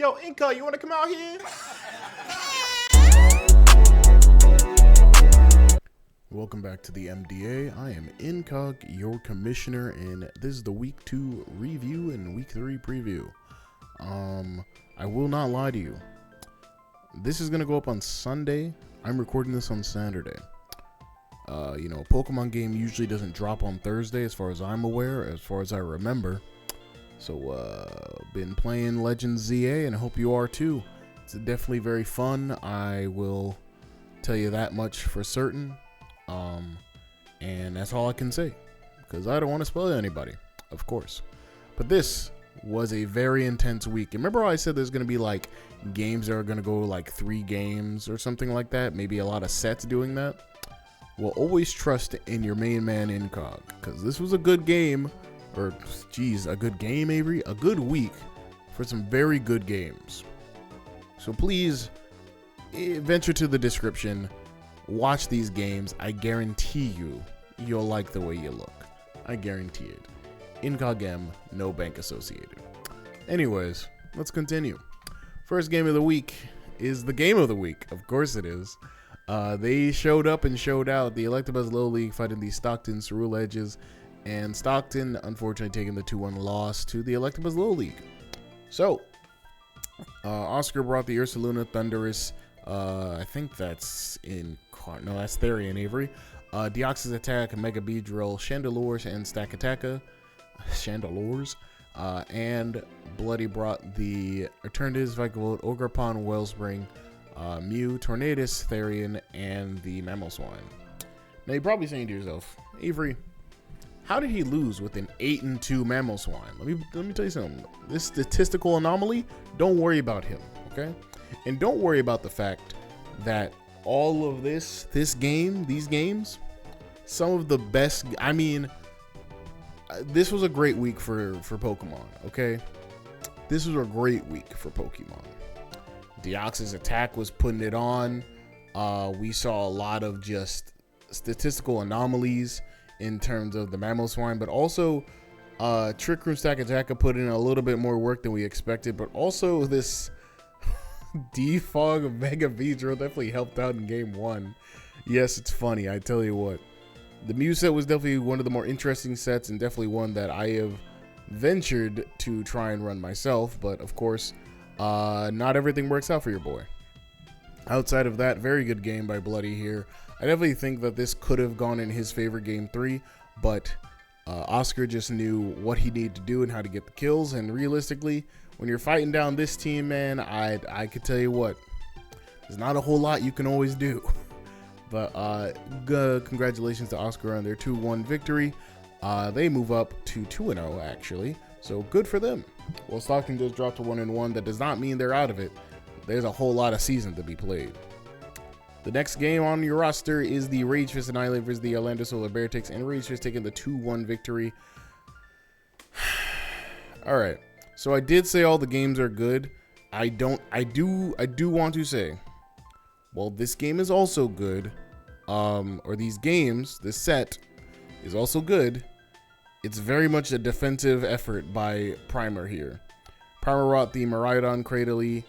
Yo, Inca, you want to come out here? Welcome back to the MDA. I am Incog, your commissioner, and this is the week 2 review and week 3 preview. I will not lie to you. This is going to go up on Sunday. I'm recording this on Saturday. A Pokemon game usually doesn't drop on Thursday as far as I'm aware, as far as I remember. So, been playing Legends ZA, and I hope you are too. It's definitely very fun. I will tell you that much for certain. And that's all I can say, because I don't want to spoil anybody, of course. But this was a very intense week. Remember how I said there's going to be like games that are going to go like 3 games or something like that? Maybe a lot of sets doing that? Well, always trust in your main man Incog, because this was a good game, or a good game, Avery? A good week for some very good games. So please venture to the description, watch these games. I guarantee you'll like the way you look. I guarantee it. IncogM, no bank associated. Anyways, let's continue. First game of the week is the game of the week. Of course it is. They showed up and showed out. The Electabuzz Low League fighting the Stockton Cerule Edges, and Stockton unfortunately taking the 2-1 loss to the Electabuzz Low League. So, Oscar brought the Ursaluna Thundurus. I think that's that's Therian Avery. Deoxys Attack, Mega Beedrill, Chandelures, and Stakataka. Chandelures. And Bloody brought the Eternatus, Vikavolt, Ogrepon, Wellspring, Mew, Tornadus, Therian, and the Mamoswine. Now you're probably saying to yourself, Avery, how did he lose with an 8-2 Mamoswine? Let me tell you something. This statistical anomaly, don't worry about him, okay? And don't worry about the fact that all of these games, some of the best, this was a great week for Pokemon, okay? This was a great week for Pokemon. Deoxys Attack was putting it on. We saw a lot of just statistical anomalies in terms of the Mamoswine, but also Trick Room Stakataka put in a little bit more work than we expected, but also this Defog of Mega Beedrill definitely helped out in game 1. Yes, it's funny, I tell you what. The Mew set was definitely one of the more interesting sets, and definitely one that I have ventured to try and run myself, but of course, not everything works out for your boy. Outside of that, very good game by Bloody here. I definitely think that this could have gone in his favor game 3, but Oscar just knew what he needed to do and how to get the kills, and realistically, when you're fighting down this team, man, I could tell you what, there's not a whole lot you can always do. But congratulations to Oscar on their 2-1 victory. They move up to 2-0 actually, so good for them. Well, Stockton just dropped to 1-1. That does not mean they're out of it. There's a whole lot of season to be played. The next game on your roster is the Rage Fist Annihilate versus the Orlando Solar Beartics, and Rage Fist taking the 2-1 victory. All right. So I did say all the games are good. I do want to say, well, this game is also good. This set is also good. It's very much a defensive effort by Primer here. Primer brought the Miraidon, Cradily,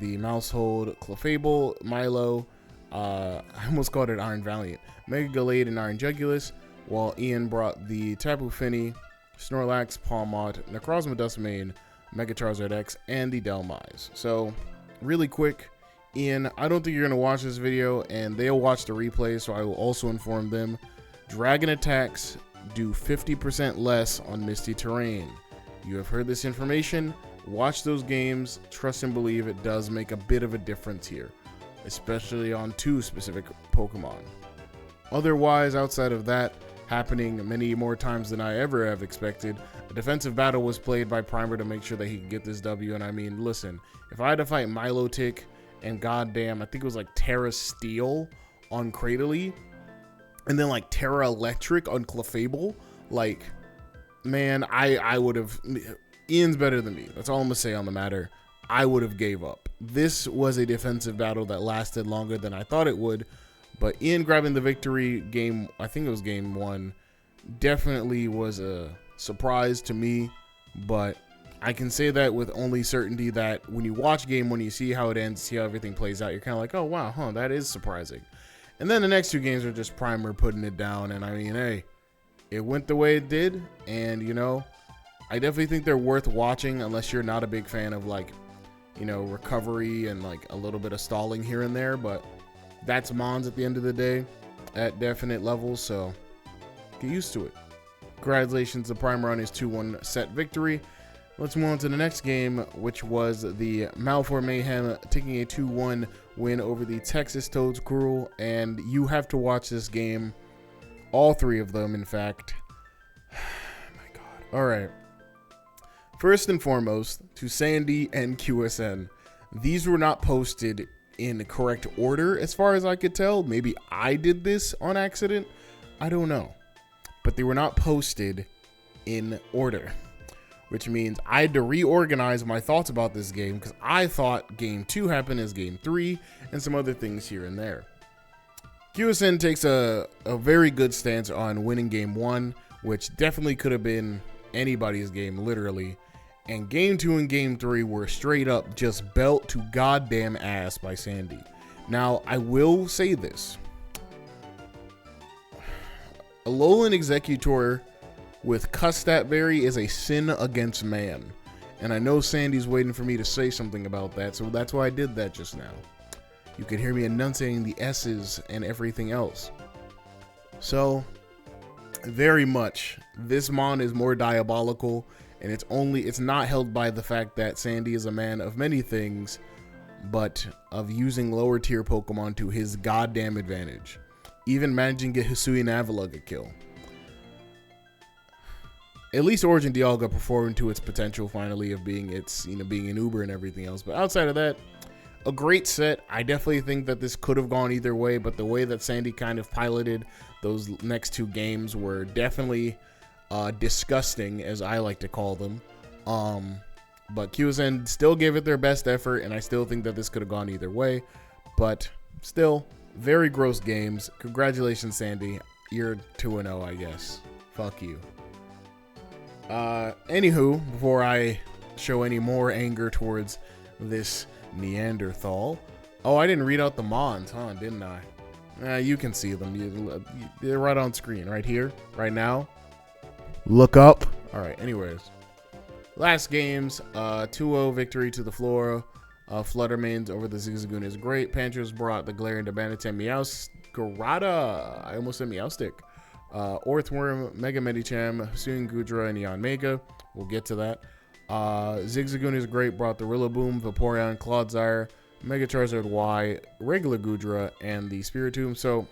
the Mousehold, Clefable, Milo, I almost called it Iron Valiant, Mega Gallade, and Iron Jugulus, while Ian brought the Tapu Fini, Snorlax, Pawmot, Necrozma Duskmane, Mega Charizard X, and the Delmise. So, really quick, Ian, I don't think you're going to watch this video, and they'll watch the replay, so I will also inform them. Dragon attacks do 50% less on Misty Terrain. You have heard this information. Watch those games. Trust and believe it does make a bit of a difference here, especially on 2 specific Pokemon. Otherwise, outside of that, happening many more times than I ever have expected, a defensive battle was played by Primer to make sure that he could get this W. And I mean, listen, if I had to fight Milotic and goddamn, I think it was like Terra Steel on Cradily, and then like Terra Electric on Clefable, like, man, I would have. Ian's better than me. That's all I'm gonna say on the matter. I would have gave up. This was a defensive battle that lasted longer than I thought it would, but Ian grabbing the victory game, I think it was game 1, definitely was a surprise to me, but I can say that with only certainty that when you watch game one, you see how it ends, see how everything plays out, you're kind of like, oh, wow, that is surprising. And then the next two games are just Primer putting it down. And I mean, hey, it went the way it did. And, you know, I definitely think they're worth watching unless you're not a big fan of, like, you know, recovery and, like, a little bit of stalling here and there. But that's Mons at the end of the day at definite levels. So get used to it. Congratulations to Primer on his 2-1 set victory. Let's move on to the next game, which was the Malformed Mayhem taking a 2-1 win over the Texas Toads Crew. And you have to watch this game. All three of them, in fact. My God. All right. First and foremost, to Sandy and QSN. These were not posted in the correct order as far as I could tell. Maybe I did this on accident. I don't know. But they were not posted in order, which means I had to reorganize my thoughts about this game because I thought game 2 happened as game 3 and some other things here and there. QSN takes a very good stance on winning game 1, which definitely could have been anybody's game, literally. And game 2 and game 3 were straight up just belt to goddamn ass by Sandy. Now, I will say this. Alolan Executor with Custatberry is a sin against man. And I know Sandy's waiting for me to say something about that, so that's why I did that just now. You could hear me enunciating the S's and everything else. So, very much, this Mon is more diabolical, and it's not held by the fact that Sandy is a man of many things, but of using lower tier Pokemon to his goddamn advantage. Even managing to get Hisui and Avalugg a kill. At least Origin Dialga performed to its potential finally of being being an Uber and everything else. But outside of that, a great set. I definitely think that this could have gone either way, but the way that Sandy kind of piloted those next two games were definitely disgusting, as I like to call them. But QSN still gave it their best effort, and I still think that this could have gone either way. But still, very gross games. Congratulations, Sandy. You're 2-0, I guess. Fuck you. Anywho, before I show any more anger towards this Neanderthal. Oh, I didn't read out the Mons, huh? Didn't I? You can see them. They're right on screen, right here, right now. Look up. All right, anyways. Last games, 2-0 victory to the Flora. Fluttermans over the Zigzagoon is great. Panthers brought the Galarian to Banatan Meowscarada. I almost said Meowstick. Orthworm, Mega Medicham, Hisuian Goodra, and Yanmega. We'll get to that. Zigzagoon is great. Brought the Rillaboom, Vaporeon, Clodsire, Mega Charizard Y, regular Goodra, and the Spiritomb. So,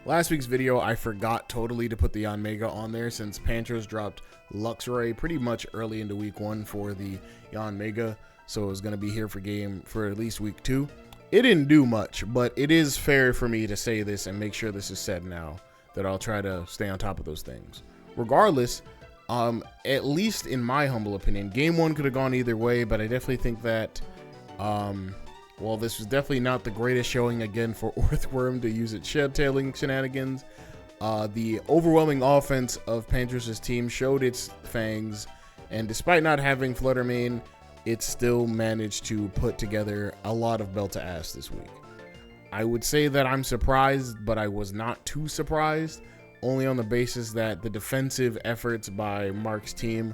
last week's video, I forgot totally to put the Yanmega on there since Panthers dropped Luxray pretty much early into week 1 for the Yanmega. So it was going to be here for at least week 2. It didn't do much, but it is fair for me to say this and make sure this is said now, that I'll try to stay on top of those things. Regardless, at least in my humble opinion, game 1 could have gone either way, but I definitely think that, well, this was definitely not the greatest showing again for Orthworm to use its shed-tailing shenanigans. The overwhelming offense of Panthers' team showed its fangs, and despite not having Fluttermane, it still managed to put together a lot of belt to ass this week. I would say that I'm surprised, but I was not too surprised, only on the basis that the defensive efforts by Mark's team,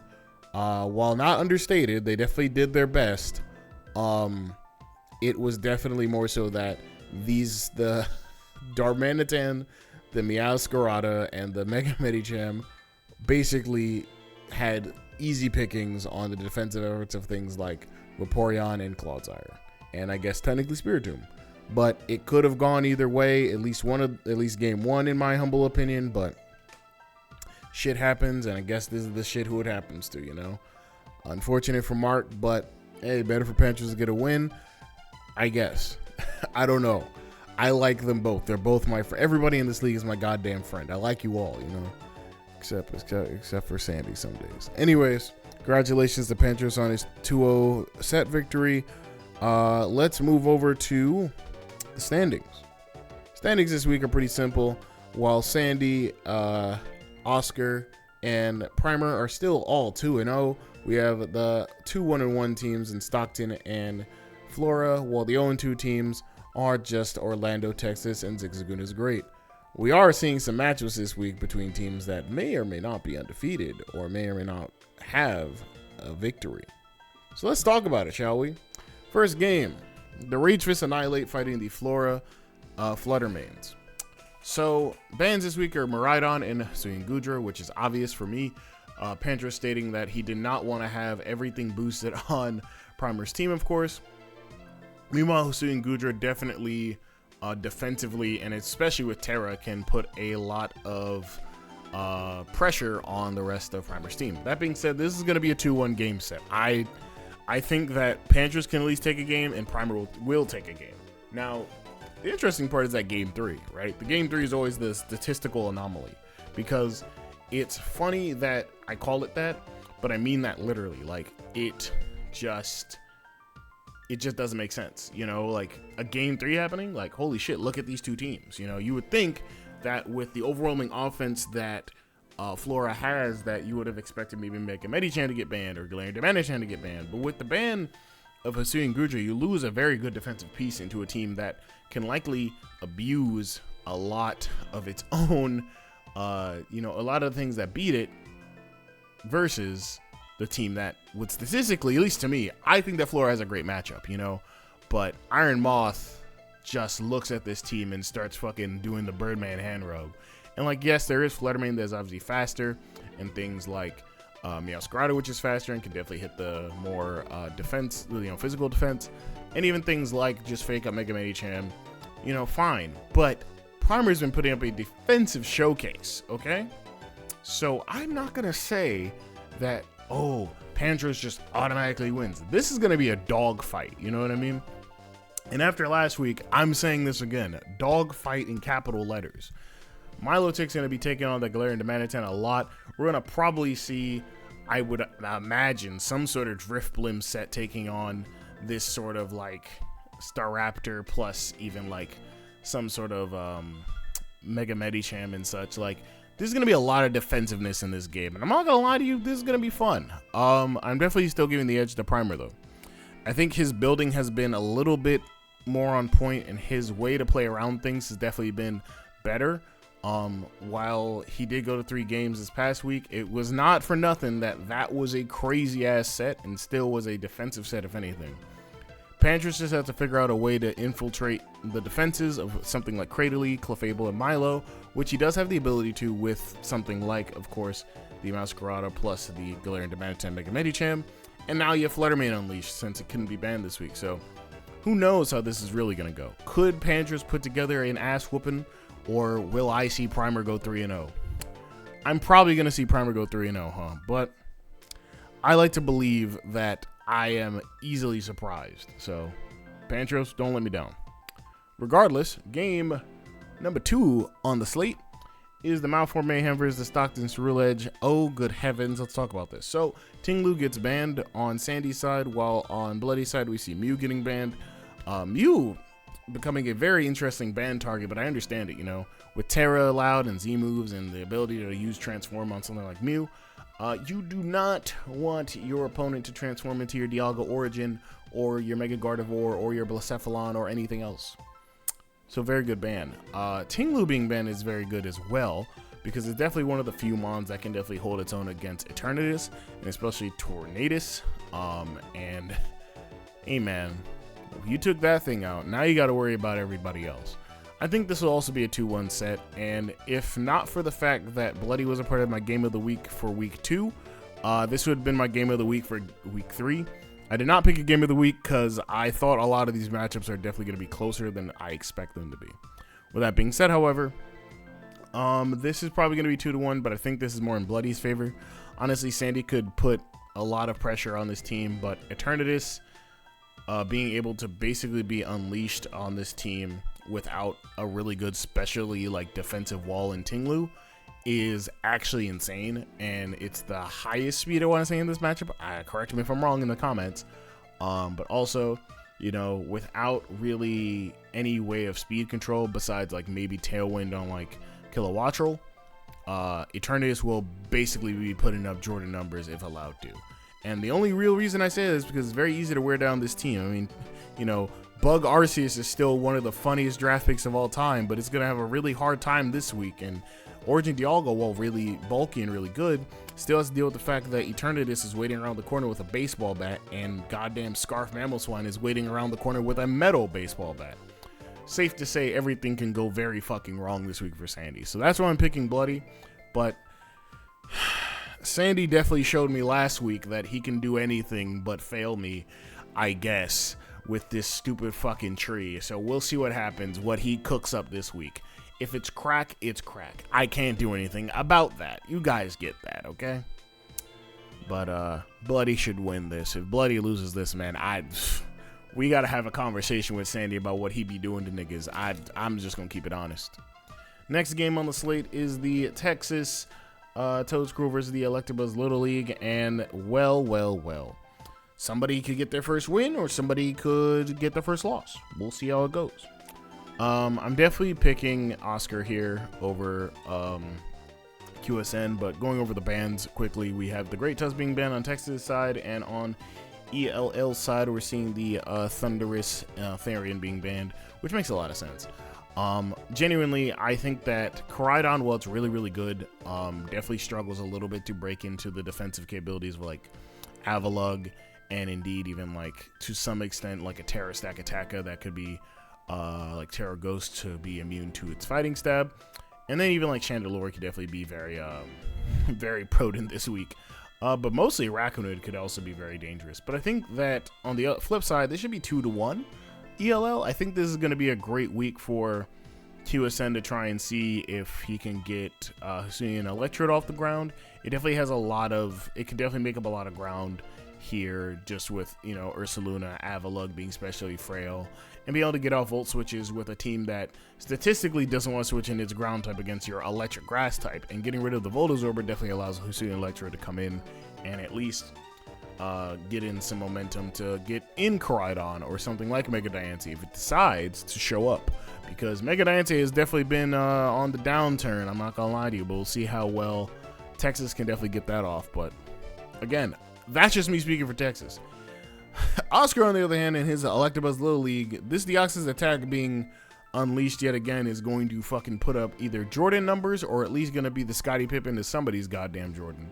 while not understated, they definitely did their best. It was definitely more so that the Darmanitan, the Meowscarada, and the Mega Medicham basically had easy pickings on the defensive efforts of things like Vaporeon and Clodsire, and I guess technically Spiritomb. But it could have gone either way, at least game 1 in my humble opinion, but shit happens, and I guess this is the shit who it happens to, you know. Unfortunate for Mark, but hey, better for Panthers to get a win, I guess. I don't know. I like them both. They're both my friend. Everybody in this league is my goddamn friend. I like you all, you know. Except for Sandy some days. Anyways, congratulations to Panthers on his 2-0 set victory. Let's move over to the standings. Standings this week are pretty simple. While Sandy, Oscar, and Primer are still all 2-0, We have the 2 1-1 teams in Stockton and Flora, while the 0-2 teams are just Orlando, Texas, and Zigzagoon is great. We are seeing some matchups this week between teams that may or may not be undefeated or may or may not have a victory. So let's talk about it, shall we? First game, the Rage Fist Annihilate fighting the Flora Fluttermains. So bans this week are Miraidon and Hisuian Goodra, which is obvious for me. Pantra stating that he did not want to have everything boosted on Primer's team, of course. Meanwhile, Hisuian Goodra definitely defensively, and especially with Terra, can put a lot of pressure on the rest of Primer's team. That being said, this is going to be a 2-1 game set. I think that Pantras can at least take a game, and Primer will take a game. Now, the interesting part is that game 3, right? The game 3 is always the statistical anomaly, because it's funny that I call it that, but I mean that literally. Like, it just doesn't make sense, you know, like a game 3 happening, like, holy shit, look at these two teams. You know, you would think that with the overwhelming offense that Flora has, that you would have expected maybe Mega Medichan to get banned or Galarian Demandichan to get banned, but with the ban of Hisuian Goodra, you lose a very good defensive piece into a team that can likely abuse a lot of its own, you know, a lot of the things that beat it versus the team that would statistically, at least to me, I think that Flora has a great matchup, you know, but Iron Moth just looks at this team and starts fucking doing the Birdman hand rub. And like, yes, there is Fluttermane that's obviously faster, and things like Meowscarada, which is faster and can definitely hit the more defense, you know, physical defense, and even things like just fake up Mega Medichan, you know, fine. But Primer's been putting up a defensive showcase, okay? So I'm not gonna say that, oh, Pantras just automatically wins. This is gonna be a dog fight, you know what I mean? And after last week, I'm saying this again, dog fight in capital letters. Milotic's going to be taking on the Galarian Demandichan a lot. We're going to probably see, I would imagine, some sort of Driftblim set taking on this sort of like Staraptor, plus even like some sort of Mega Medicham and such. Like, there's going to be a lot of defensiveness in this game. And I'm not going to lie to you, this is going to be fun. I'm definitely still giving the edge to Primer, though. I think his building has been a little bit more on point, and his way to play around things has definitely been better. While he did go to 3 games this past week, it was not for nothing that was a crazy ass set and still was a defensive set, if anything. Pantras just has to figure out a way to infiltrate the defenses of something like Cradily, Clefable, and Milo, which he does have the ability to with something like, of course, the Meowscarada plus the Galarian Demandichan Mega Medicham. And now you have Fluttermane unleashed since it couldn't be banned this week. So who knows how this is really going to go. Could Pantras put together an ass whooping, or will I see Primer go 3-0? I'm probably going to see Primer go 3-0, huh? But I like to believe that I am easily surprised. So Pantras, don't let me down. Regardless, game number 2 on the slate is the Malformed Mayhem versus the Stockton Ceruledge. Oh, good heavens. Let's talk about this. So, Tinglu gets banned on Sandy's side, while on Bloody's side, we see Mew getting banned. Mew becoming a very interesting ban target, but I understand it, you know. With Terra allowed and Z moves and the ability to use Transform on something like Mew, you do not want your opponent to transform into your Dialga Origin or your Mega Gardevoir or your Blacephalon or anything else. So very good ban. Tinglu being banned is very good as well, because it's definitely one of the few mons that can definitely hold its own against Eternatus, and especially Tornadus. And hey man, you took that thing out, now you got to worry about everybody else. I think this will also be a 2-1 set, and if not for the fact that Bloody was a part of my game of the week for week 2, this would have been my game of the week for week 3. I did not pick a game of the week because I thought a lot of these matchups are definitely going to be closer than I expect them to be. With that being said, however, this is probably going to be 2-1, but I think this is more in Bloody's favor. Honestly, Sandy could put a lot of pressure on this team, but Eternatus being able to basically be unleashed on this team without a really good, specially like defensive wall in Tinglu is actually insane, and it's the highest speed I want to say in this matchup. Correct me if I'm wrong in the comments. But also, you know, without really any way of speed control besides like maybe Tailwind on like Kilowattrel, Eternatus will basically be putting up Jordan numbers if allowed to. And the only real reason I say that is because it's very easy to wear down this team. I mean, you know, Bug Arceus is still one of the funniest draft picks of all time, but it's going to have a really hard time this week. And Origin Dialga, while really bulky and really good, still has to deal with the fact that Eternatus is waiting around the corner with a baseball bat, and goddamn Scarf Mamoswine is waiting around the corner with a metal baseball bat. Safe to say everything can go very fucking wrong this week for Sandy. So that's why I'm picking Bloody. But Sandy definitely showed me last week that he can do anything but fail me, I guess, with this stupid fucking tree. So we'll see what happens, what he cooks up this week. If it's crack, it's crack. I can't do anything about that. You guys get that, okay? But Bloody should win this. If Bloody loses this, man, we gotta have a conversation with Sandy about what he be doing to niggas. I'm just gonna keep it honest. Next game on the slate is the Texas Toad Screw versus the Electabuzz Little League, and well, somebody could get their first win or somebody could get their first loss. We'll see how it goes. I'm definitely picking Oscar here over QSN, but going over the bans quickly, we have the Great Tusk being banned on Texas side, and on ELL side, we're seeing the Thunderous Therian being banned, which makes a lot of sense. Genuinely, I think that Koraidon, while it's really good, definitely struggles a little bit to break into the defensive capabilities of like Avalugg, and indeed even like to some extent like a Terra Stack Attacka that could be like Terra Ghost to be immune to its fighting stab. And then even like Chandelure could definitely be very very potent this week. But mostly Arachnoid could also be very dangerous. But I think that on the flip side, this should be 2-1 ELL. I think this is going to be a great week for QSN to try and see if he can get Hisuian Electrode off the ground. It definitely has it can definitely make up a lot of ground here, just with, you know, Ursaluna, Avalugg being especially frail, and be able to get off Volt Switches with a team that statistically doesn't want to switch in its ground type against your Electric Grass type. And getting rid of the Voltazorber definitely allows Hisuian Electrode to come in and at least get in some momentum to get in Koraidon or something like Mega Diancie if it decides to show up. Because Mega Diancie has definitely been on the downturn, I'm not gonna lie to you, but we'll see how well Texas can definitely get that off. But again, that's just me speaking for Texas. Oscar, on the other hand, in his Electabuzz Little League, this Deoxys attack being unleashed yet again is going to fucking put up either Jordan numbers or at least going to be the Scottie Pippen to somebody's goddamn Jordan.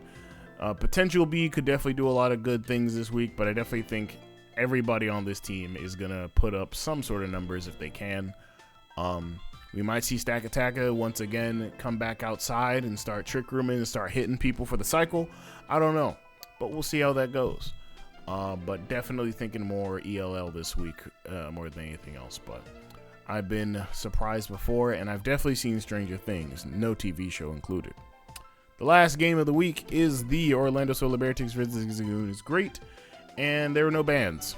Potential B could definitely do a lot of good things this week, but I definitely think everybody on this team is going to put up some sort of numbers if they can. We might see Stack Attacka once again come back outside and start Trick Rooming and start hitting people for the cycle. I don't know, but we'll see how that goes. But definitely thinking more ELL this week more than anything else. But I've been surprised before, and I've definitely seen Stranger Things, no TV show included. The last game of the week is the Orlando Solar Beartics versus Zigzagoon. It's great, and there were no bans.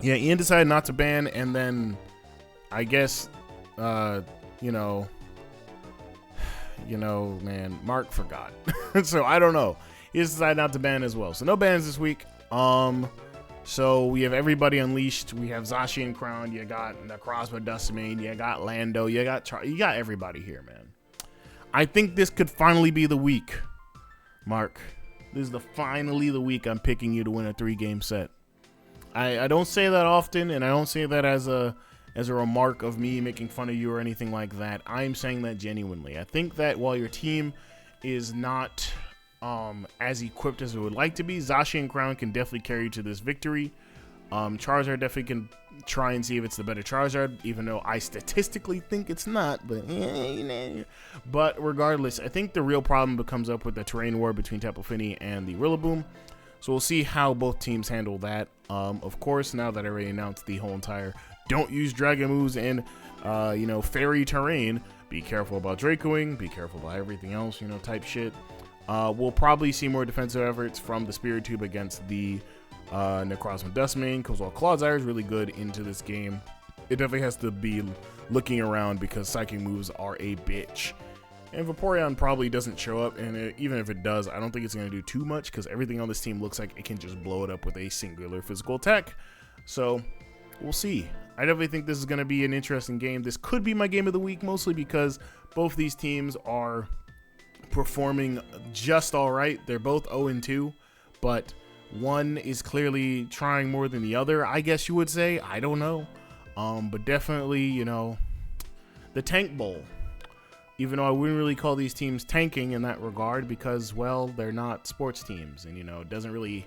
Yeah, Ian decided not to ban, and then I guess, man, Mark forgot. So I don't know. He just decided not to ban as well. So no bans this week. So we have everybody unleashed. We have Zacian Crown. You got Necrozma Dustmane. You got Lando. You got everybody here, man. I think this could finally be the week, Mark. This is finally the week I'm picking you to win a 3-game set. I don't say that often, and I don't say that as a remark of me making fun of you or anything like that. I'm saying that genuinely. I think that while your team is not as equipped as it would like to be, Zacian Crown can definitely carry you to this victory. Charizard definitely can try and see if it's the better Charizard, even though I statistically think it's not. But regardless, I think the real problem becomes up with the terrain war between Tapu Fini and the Rillaboom. So we'll see how both teams handle that. Of course, now that I already announced the whole entire don't use Dragon moves in, fairy terrain, be careful about Dracoing, be careful about everything else, type shit. We'll probably see more defensive efforts from the Spirit Tube against the Necrozma Dustmane, because while Clodsire is really good into this game, it definitely has to be looking around because Psychic moves are a bitch. And Vaporeon probably doesn't show up, and even if it does, I don't think it's going to do too much because everything on this team looks like it can just blow it up with a singular physical attack. So we'll see. I definitely think this is going to be an interesting game. This could be my game of the week, mostly because both these teams are performing just all right. They're both 0-2, but one is clearly trying more than the other, I guess you would say. I don't know. But definitely, you know, the Tank Bowl. Even though I wouldn't really call these teams tanking in that regard because, well, they're not sports teams. And, you know, it doesn't really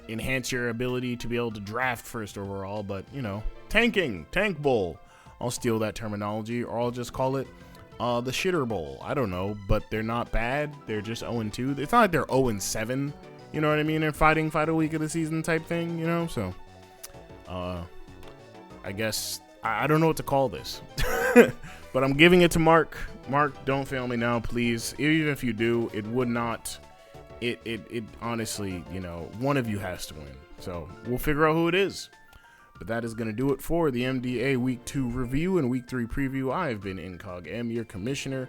enhance your ability to be able to draft first overall. But, you know, tanking, Tank Bowl. I'll steal that terminology, or I'll just call it the Shitter Bowl. I don't know, but they're not bad. They're just 0-2. It's not like they're 0-7. You know what I mean? They're fight a week of the season type thing, you know? So, I guess, I don't know what to call this. But I'm giving it to Mark. Mark, don't fail me now, please. Even if you do, it would not. It honestly, you know, one of you has to win. So we'll figure out who it is. But that is going to do it for the MDA Week 2 review and Week 3 preview. I've been IncogM, your commissioner,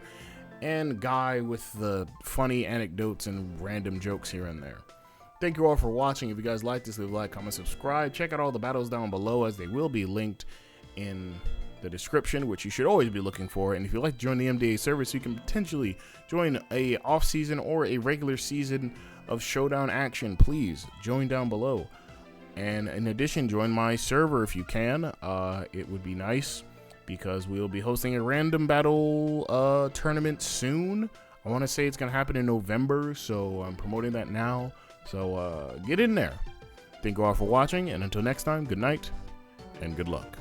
and guy with the funny anecdotes and random jokes here and there. Thank you all for watching. If you guys like this, leave a like, comment, subscribe. Check out all the battles down below, as they will be linked in the description, which you should always be looking for. And if you'd like to join the MDA service, you can potentially join a off-season or a regular season of showdown action. Please join down below. And in addition, join my server if you can. It would be nice because we'll be hosting a random battle tournament soon. I want to say it's going to happen in November, so I'm promoting that now. So get in there. Thank you all for watching, and until next time, good night and good luck.